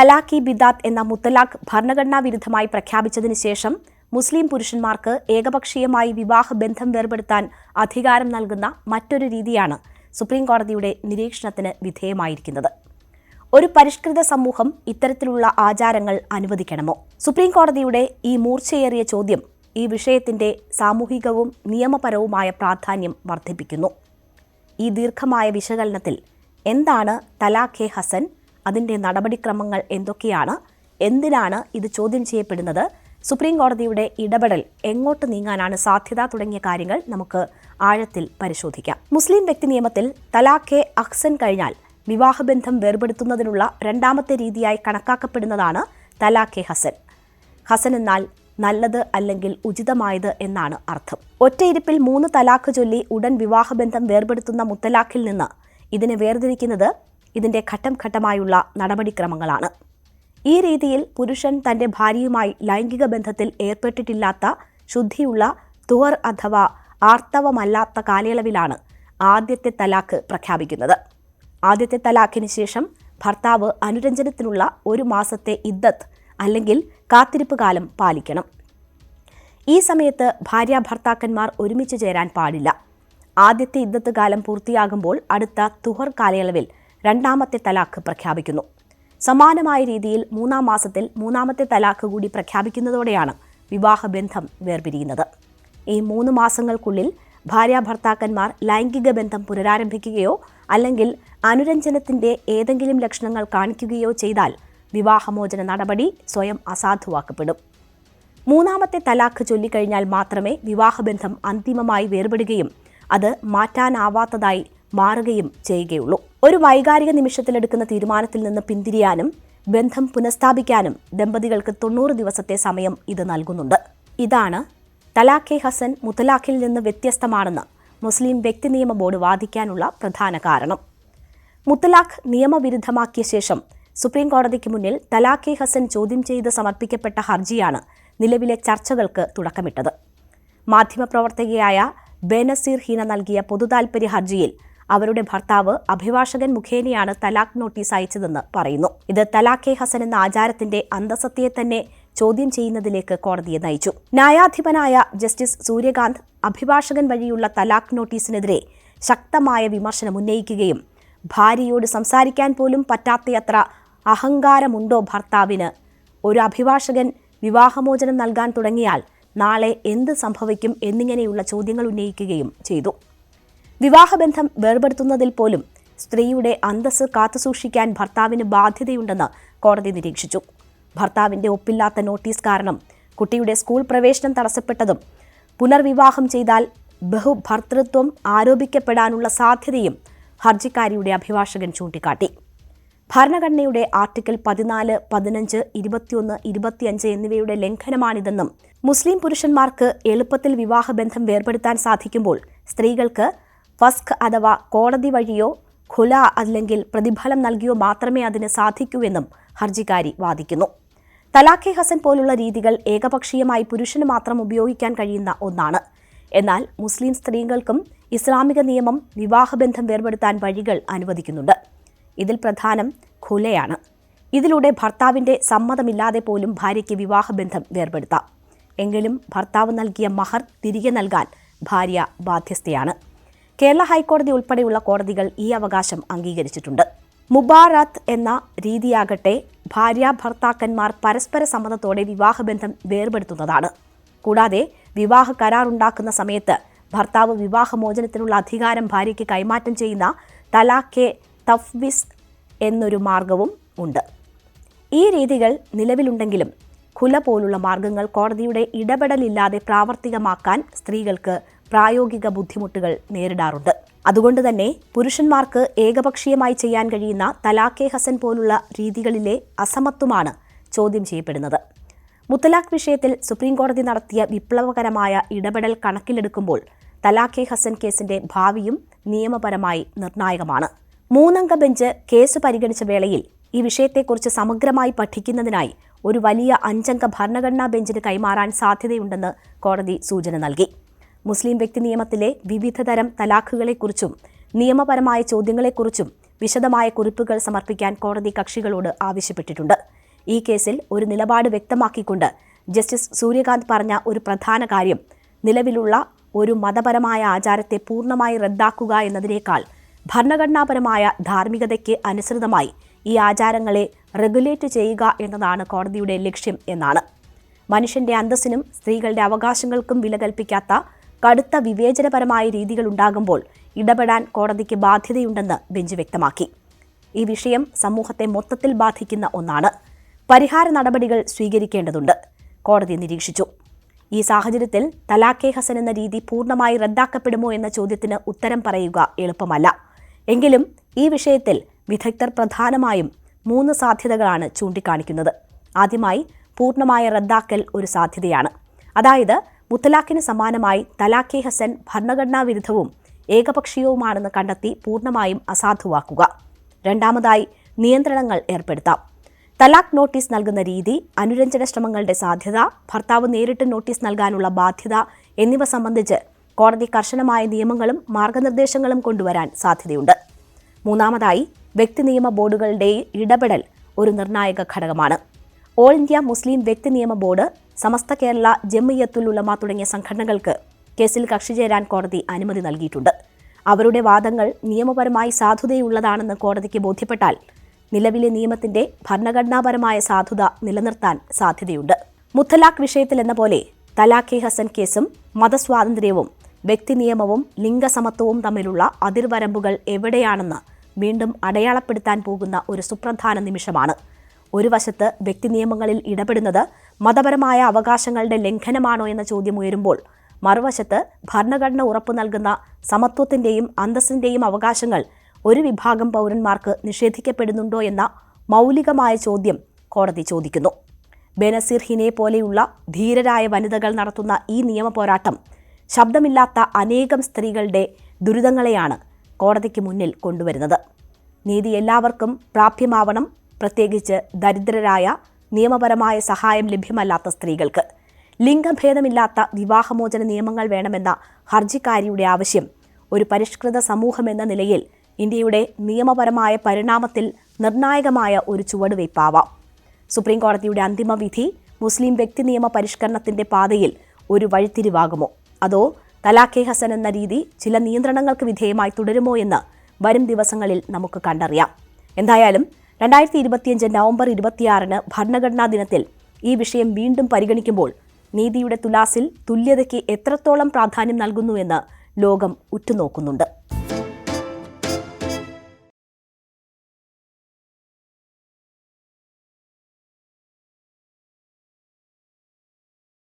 തലാഖ് ബിദാത്ത് എന്ന മുത്തലാഖ് ഭരണഘടനാ വിരുദ്ധമായി പ്രഖ്യാപിച്ചതിന് ശേഷം മുസ്ലിം പുരുഷന്മാർക്ക് ഏകപക്ഷീയമായി വിവാഹബന്ധം വേർപെടുത്താൻ അധികാരം നൽകുന്ന മറ്റൊരു രീതിയാണ് സുപ്രീം കോടതിയുടെ നിരീക്ഷണത്തിന് വിധേയമായിരിക്കുന്നത്. ഒരു പരിഷ്കൃത സമൂഹം ഇത്തരത്തിലുള്ള ആചാരങ്ങൾ അനുവദിക്കണമോ? സുപ്രീം കോടതിയുടെ ഈ മൂർച്ചയേറിയ ചോദ്യം ഈ വിഷയത്തിന്റെ സാമൂഹികവും നിയമപരവുമായ പ്രാധാന്യം വർദ്ധിപ്പിക്കുന്നു. ഈ ദീർഘമായ വിശകലനത്തിൽ എന്താണ് തലാഖ് ഹസൻ, അതിന്റെ നടപടിക്രമങ്ങൾ എന്തൊക്കെയാണ്, എന്തിനാണ് ഇത് ചോദ്യം ചെയ്യപ്പെടുന്നത്, സുപ്രീം കോടതിയുടെ ഇടപെടൽ എങ്ങോട്ട് നീങ്ങാനാണ് സാധ്യത തുടങ്ങിയ കാര്യങ്ങൾ നമുക്ക് ആഴത്തിൽ പരിശോധിക്കാം. മുസ്ലിം വ്യക്തി നിയമത്തിൽ തലാഖ് അഹ്സൻ കഴിഞ്ഞാൽ വിവാഹബന്ധം വേർപെടുത്തുന്നതിനുള്ള രണ്ടാമത്തെ രീതിയായി കണക്കാക്കപ്പെടുന്നതാണ് തലാഖ് ഹസൻ. ഹസൻ എന്നാൽ നല്ലത് അല്ലെങ്കിൽ ഉചിതമായത് എന്നാണ് അർത്ഥം. ഒറ്റയിരുപ്പിൽ 3 തലാഖ് ചൊല്ലി ഉടൻ വിവാഹബന്ധം വേർപെടുത്തുന്ന മുത്തലാഖിൽ നിന്ന് ഇതിനെ വേർതിരിക്കുന്നത് ഇതിന്റെ ഘട്ടം ഘട്ടമായുള്ള നടപടിക്രമങ്ങളാണ്. ഈ രീതിയിൽ പുരുഷൻ തന്റെ ഭാര്യയുമായി ലൈംഗിക ബന്ധത്തിൽ ഏർപ്പെട്ടിട്ടില്ലാത്ത ശുദ്ധിയുള്ള തുഹർ അഥവാ ആർത്തവമല്ലാത്ത കാലയളവിലാണ് ആദ്യത്തെ തലാഖ് പ്രഖ്യാപിക്കുന്നത്. ആദ്യത്തെ തലാഖിന് ശേഷം ഭർത്താവ് അനുരഞ്ജനത്തിനുള്ള 1 മാസത്തെ ഇദ്ദത്ത് അല്ലെങ്കിൽ കാത്തിരിപ്പ് കാലം പാലിക്കണം. ഈ സമയത്ത് ഭാര്യ ഭർത്താക്കന്മാർ ഒരുമിച്ച് ചേരാൻ പാടില്ല. ആദ്യത്തെ ഇദ്ദത്ത് കാലം പൂർത്തിയാകുമ്പോൾ അടുത്ത തുഹർ കാലയളവിൽ രണ്ടാമത്തെ തലാഖ് പ്രഖ്യാപിക്കുന്നു. സമാനമായ രീതിയിൽ 3-ാം മാസത്തിൽ 3ാമത്തെ തലാഖ് കൂടി പ്രഖ്യാപിക്കുന്നതോടെയാണ് വിവാഹബന്ധം വേർപിരിയുന്നത്. ഈ 3 മാസങ്ങൾക്കുള്ളിൽ ഭാര്യ ഭർത്താക്കന്മാർ ലൈംഗിക ബന്ധം പുനരാരംഭിക്കുകയോ അല്ലെങ്കിൽ അനുരഞ്ജനത്തിന്റെ ഏതെങ്കിലും ലക്ഷണങ്ങൾ കാണിക്കുകയോ ചെയ്താൽ വിവാഹമോചന നടപടി സ്വയം അസാധുവാക്കപ്പെടും. 3ാമത്തെ തലാഖ് ചൊല്ലിക്കഴിഞ്ഞാൽ മാത്രമേ വിവാഹബന്ധം അന്തിമമായി വേർപെടുകയും അത് മാറ്റാനാവാത്തതായി മാറുകയും ചെയ്യുകയുള്ളൂ. ഒരു വൈകാരിക നിമിഷത്തിലെടുക്കുന്ന തീരുമാനത്തിൽ നിന്ന് പിന്തിരിയാനും ബന്ധം പുനഃസ്ഥാപിക്കാനും ദമ്പതികൾക്ക് 90 ദിവസത്തെ സമയം ഇത് നൽകുന്നുണ്ട്. ഇതാണ് തലാഖ് ഹസൻ മുത്തലാഖിൽ നിന്ന് വ്യത്യസ്തമാണെന്ന് മുസ്ലിം വ്യക്തി നിയമ ബോർഡ് വാദിക്കാനുള്ള പ്രധാന കാരണം. മുത്തലാഖ് നിയമവിരുദ്ധമാക്കിയ ശേഷം സുപ്രീം കോടതിക്ക് മുന്നിൽ തലാഖ് ഹസൻ ചോദ്യം ചെയ്ത് സമർപ്പിക്കപ്പെട്ട ഹർജിയാണ് നിലവിലെ ചർച്ചകൾക്ക് തുടക്കമിട്ടത്. മാധ്യമപ്രവർത്തകയായ ബേനസീർ ഹീന നൽകിയ പൊതുതാൽപര്യ ഹർജിയിൽ അവരുടെ ഭർത്താവ് അഭിഭാഷകൻ മുഖേനയാണ് തലാഖ് നോട്ടീസ് അയച്ചതെന്ന് പറയുന്നു. ഇത് തലാഖ് ഹസൻ എന്ന ആചാരത്തിന്റെ അന്തസത്തയെ തന്നെ ചോദ്യം ചെയ്യുന്നതിലേക്ക് കോടതിയെ നയിച്ചു. ന്യായാധിപനായ ജസ്റ്റിസ് സൂര്യകാന്ത് അഭിഭാഷകൻ വഴിയുള്ള തലാഖ് നോട്ടീസിനെതിരെ ശക്തമായ വിമർശനം ഉന്നയിക്കുകയും ഭാര്യയോട് സംസാരിക്കാൻ പോലും പറ്റാത്തയത്ര അഹങ്കാരമുണ്ടോ ഭർത്താവിന്, ഒരു അഭിഭാഷകൻ വിവാഹമോചനം നൽകാൻ തുടങ്ങിയാൽ നാളെ എന്ത് സംഭവിക്കും എന്നിങ്ങനെയുള്ള ചോദ്യങ്ങൾ ഉന്നയിക്കുകയും ചെയ്തു. വിവാഹബന്ധം വേർപെടുത്തുന്നതിൽ പോലും സ്ത്രീയുടെ അന്തസ്സ് കാത്തുസൂക്ഷിക്കാൻ ഭർത്താവിന് ബാധ്യതയുണ്ടെന്ന് കോടതി നിരീക്ഷിച്ചു. ഭർത്താവിന്റെ ഒപ്പില്ലാത്ത നോട്ടീസ് കാരണം കുട്ടിയുടെ സ്കൂൾ പ്രവേശനം തടസ്സപ്പെട്ടതും പുനർവിവാഹം ചെയ്താൽ ബഹുഭർത്തൃത്വം ആരോപിക്കപ്പെടാനുള്ള സാധ്യതയും ഹർജിക്കാരിയുടെ അഭിഭാഷകൻ ചൂണ്ടിക്കാട്ടി. ഭരണഘടനയുടെ ആർട്ടിക്കിൾ 14, 15, 21, 25 എന്നിവയുടെ ലംഘനമാണിതെന്നും മുസ്ലിം പുരുഷന്മാർക്ക് എളുപ്പത്തിൽ വിവാഹബന്ധം വേർപെടുത്താൻ സാധിക്കുമ്പോൾ സ്ത്രീകൾക്ക് ഫസ്ഖ് അഥവാ കോടതി വഴിയോ ഖുല അല്ലെങ്കിൽ പ്രതിഫലം നൽകിയോ മാത്രമേ അതിന് സാധിക്കൂ എന്നും ഹർജിക്കാരി വാദിക്കുന്നു. തലാഖ് ഹസൻ പോലുള്ള രീതികൾ ഏകപക്ഷീയമായി പുരുഷന് മാത്രം ഉപയോഗിക്കാൻ കഴിയുന്ന ഒന്നാണ്. എന്നാൽ മുസ്ലിം സ്ത്രീകൾക്കും ഇസ്ലാമിക നിയമം വിവാഹബന്ധം വേർപെടുത്താൻ വഴികൾ അനുവദിക്കുന്നുണ്ട്. ഇതിൽ പ്രധാനം ഖുലയാണ്. ഇതിലൂടെ ഭർത്താവിന്റെ സമ്മതമില്ലാതെ പോലും ഭാര്യയ്ക്ക് വിവാഹബന്ധം വേർപെടുത്താം. എങ്കിലും ഭർത്താവ് നൽകിയ മഹർ തിരികെ നൽകാൻ ഭാര്യ ബാധ്യസ്ഥയാണ്. കേരള ഹൈക്കോടതി ഉൾപ്പെടെയുള്ള കോടതികൾ ഈ അവകാശം അംഗീകരിച്ചിട്ടുണ്ട്. മുബാറത്ത് എന്ന രീതിയാകട്ടെ ഭാര്യ ഭർത്താക്കന്മാർ പരസ്പര സമ്മതത്തോടെ വിവാഹബന്ധം വേർപെടുത്തുന്നതാണ്. കൂടാതെ വിവാഹ കരാറുണ്ടാക്കുന്ന സമയത്ത് ഭർത്താവ് വിവാഹമോചനത്തിനുള്ള അധികാരം ഭാര്യയ്ക്ക് കൈമാറ്റം ചെയ്യുന്ന തലാഖ് തഫ്വിസ് എന്നൊരു മാർഗവും ഉണ്ട്. ഈ രീതികൾ നിലവിലുണ്ടെങ്കിലും ഖുല പോലുള്ള മാർഗങ്ങൾ കോടതിയുടെ ഇടപെടലില്ലാതെ പ്രാവർത്തികമാക്കാൻ സ്ത്രീകൾക്ക് പ്രായോഗിക ബുദ്ധിമുട്ടുകൾ നേരിടാറുണ്ട്. അതുകൊണ്ട് തന്നെ പുരുഷന്മാർക്ക് ഏകപക്ഷീയമായി ചെയ്യാൻ കഴിയുന്ന തലാഖ് ഹസൻ പോലുള്ള രീതികളിലെ അസമത്വമാണ് ചോദ്യം ചെയ്യപ്പെടുന്നത്. മുത്തലാഖ് വിഷയത്തിൽ സുപ്രീം കോടതി നടത്തിയ വിപ്ലവകരമായ ഇടപെടൽ കണക്കിലെടുക്കുമ്പോൾ തലാഖ് ഹസൻ കേസിന്റെ ഭാവിയും നിയമപരമായി നിർണായകമാണ്. 3-അംഗ ബെഞ്ച് കേസ് പരിഗണിച്ച വേളയിൽ ഈ വിഷയത്തെക്കുറിച്ച് സമഗ്രമായി പഠിക്കുന്നതിനായി ഒരു വലിയ 5-അംഗ ഭരണഘടനാ ബെഞ്ചിന് കൈമാറാൻ സാധ്യതയുണ്ടെന്ന് കോടതി സൂചന നൽകി. മുസ്ലിം വ്യക്തി നിയമത്തിലെ വിവിധതരം തലാഖുകളെക്കുറിച്ചും നിയമപരമായ ചോദ്യങ്ങളെക്കുറിച്ചും വിശദമായ കുറിപ്പുകൾ സമർപ്പിക്കാൻ കോടതി കക്ഷികളോട് ആവശ്യപ്പെട്ടിട്ടുണ്ട്. ഈ കേസിൽ ഒരു നിലപാട് വ്യക്തമാക്കിക്കൊണ്ട് ജസ്റ്റിസ് സൂര്യകാന്ത് പറഞ്ഞ ഒരു പ്രധാന കാര്യം നിലവിലുള്ള ഒരു മതപരമായ ആചാരത്തെ പൂർണ്ണമായി റദ്ദാക്കുക എന്നതിനേക്കാൾ ഭരണഘടനാപരമായ ധാർമ്മികതയ്ക്ക് അനുസൃതമായി ഈ ആചാരങ്ങളെ റെഗുലേറ്റ് ചെയ്യുക എന്നതാണ് കോടതിയുടെ ലക്ഷ്യം എന്നാണ്. മനുഷ്യന്റെ അന്തസ്സിനും സ്ത്രീകളുടെ അവകാശങ്ങൾക്കും വില കൽപ്പിക്കാത്ത കടുത്ത വിവേചനപരമായ രീതികളുണ്ടാകുമ്പോൾ ഇടപെടാൻ കോടതിക്ക് ബാധ്യതയുണ്ടെന്ന് ബെഞ്ച് വ്യക്തമാക്കി. ഈ വിഷയം സമൂഹത്തെ മൊത്തത്തിൽ ബാധിക്കുന്ന ഒന്നാണ്. പരിഹാര നടപടികൾ സ്വീകരിക്കേണ്ടതുണ്ട്, കോടതി നിരീക്ഷിച്ചു. ഈ സാഹചര്യത്തിൽ തലാഖെ ഹസൻ എന്ന രീതി പൂർണ്ണമായി റദ്ദാക്കപ്പെടുമോ എന്ന ചോദ്യത്തിന് ഉത്തരം പറയുക എളുപ്പമല്ല. എങ്കിലും ഈ വിഷയത്തിൽ വിദഗ്ധർ പ്രധാനമായും 3 സാധ്യതകളാണ് ചൂണ്ടിക്കാണിക്കുന്നത്. ആദ്യമായി, പൂർണ്ണമായ റദ്ദാക്കൽ ഒരു സാധ്യതയാണ്. അതായത് മുത്തലാഖിന് സമാനമായി തലാഖെ ഹസൻ ഭരണഘടനാ വിരുദ്ധവും ഏകപക്ഷീയവുമാണെന്ന് കണ്ടെത്തി പൂർണ്ണമായും അസാധുവാക്കുക. രണ്ടാമതായി, നിയന്ത്രണങ്ങൾ ഏർപ്പെടുത്താം. തലാഖ് നോട്ടീസ് നൽകുന്ന രീതി, അനുരഞ്ജന ശ്രമങ്ങളുടെ സാധ്യത, ഭർത്താവ് നേരിട്ട് നോട്ടീസ് നൽകാനുള്ള ബാധ്യത എന്നിവ സംബന്ധിച്ച് കോടതി കർശനമായ നിയമങ്ങളും മാർഗനിർദ്ദേശങ്ങളും കൊണ്ടുവരാൻ സാധ്യതയുണ്ട്. മൂന്നാമതായി, വ്യക്തി നിയമ ബോർഡുകളുടെ ഇടപെടൽ ഒരു നിർണായക ഘടകമാണ്. ഓൾ ഇന്ത്യ മുസ്ലിം വ്യക്തി നിയമ ബോർഡ്, സമസ്ത കേരള ജംഇയ്യത്തുൽ ഉലമ തുടങ്ങിയ സംഘടനകൾക്ക് കേസിൽ കക്ഷി ചേരാൻ കോടതി അനുമതി നൽകിയിട്ടുണ്ട്. അവരുടെ വാദങ്ങൾ നിയമപരമായി സാധുതയുള്ളതാണെന്ന് കോടതിക്ക് ബോധ്യപ്പെട്ടാൽ നിലവിലെ നിയമത്തിന്റെ ഭരണഘടനാപരമായ സാധുത നിലനിർത്താൻ സാധ്യതയുണ്ട്. മുത്തലാഖ് വിഷയത്തിൽ എന്ന പോലെ തലാഖെ ഹസൻ കേസും മതസ്വാതന്ത്ര്യവും വ്യക്തി നിയമവും ലിംഗസമത്വവും തമ്മിലുള്ള അതിർവരമ്പുകൾ എവിടെയാണെന്ന് വീണ്ടും അടയാളപ്പെടുത്താൻ പോകുന്ന ഒരു സുപ്രധാന നിമിഷമാണ്. ഒരു വശത്ത് വ്യക്തി നിയമങ്ങളിൽ ഇടപെടുന്നത് മതപരമായ അവകാശങ്ങളുടെ ലംഘനമാണോ എന്ന ചോദ്യം ഉയരുമ്പോൾ, മറുവശത്ത് ഭരണഘടന ഉറപ്പു നൽകുന്ന സമത്വത്തിന്റെയും അന്തസ്സിന്റെയും അവകാശങ്ങൾ ഒരു വിഭാഗം പൗരന്മാർക്ക് നിഷേധിക്കപ്പെടുന്നുണ്ടോ എന്ന മൗലികമായ ചോദ്യം കോടതി ചോദിക്കുന്നു. ബേനസീർ ഹിനെ പോലെയുള്ള ധീരരായ വനിതകൾ നടത്തുന്ന ഈ നിയമ പോരാട്ടം ശബ്ദമില്ലാത്ത അനേകം സ്ത്രീകളുടെ ദുരിതങ്ങളെയാണ് കോടതിക്ക് മുന്നിൽ കൊണ്ടുവരുന്നത്. നീതി എല്ലാവർക്കും പ്രാപ്യമാവണം, പ്രത്യേകിച്ച് ദരിദ്രരായ, നിയമപരമായ സഹായം ലഭ്യമല്ലാത്ത സ്ത്രീകൾക്ക്. ലിംഗഭേദമില്ലാത്ത വിവാഹമോചന നിയമങ്ങൾ വേണമെന്ന ഹർജിക്കാരിയുടെ ആവശ്യം ഒരു പരിഷ്കൃത സമൂഹമെന്ന നിലയിൽ ഇന്ത്യയുടെ നിയമപരമായ പരിണാമത്തിൽ നിർണായകമായ ഒരു ചുവടുവയ്പ്പാവാം. സുപ്രീം കോടതിയുടെ അന്തിമ വിധി മുസ്ലിം വ്യക്തി നിയമ പരിഷ്കരണത്തിന്റെ പാതയിൽ ഒരു വഴിത്തിരിവാകുമോ, അതോ തലാഖെ ഹസൻ എന്ന രീതി ചില നിയന്ത്രണങ്ങൾക്ക് വിധേയമായി തുടരുമോ എന്ന് വരും ദിവസങ്ങളിൽ നമുക്ക് കണ്ടറിയാം. എന്തായാലും 2025 നവംബർ 26 ഭരണഘടനാ ദിനത്തിൽ ഈ വിഷയം വീണ്ടും പരിഗണിക്കുമ്പോൾ നീതിയുടെ തുലാസിൽ തുല്യതയ്ക്ക് എത്രത്തോളം പ്രാധാന്യം നൽകുന്നുവെന്ന് ലോകം ഉറ്റുനോക്കുന്നുണ്ട്.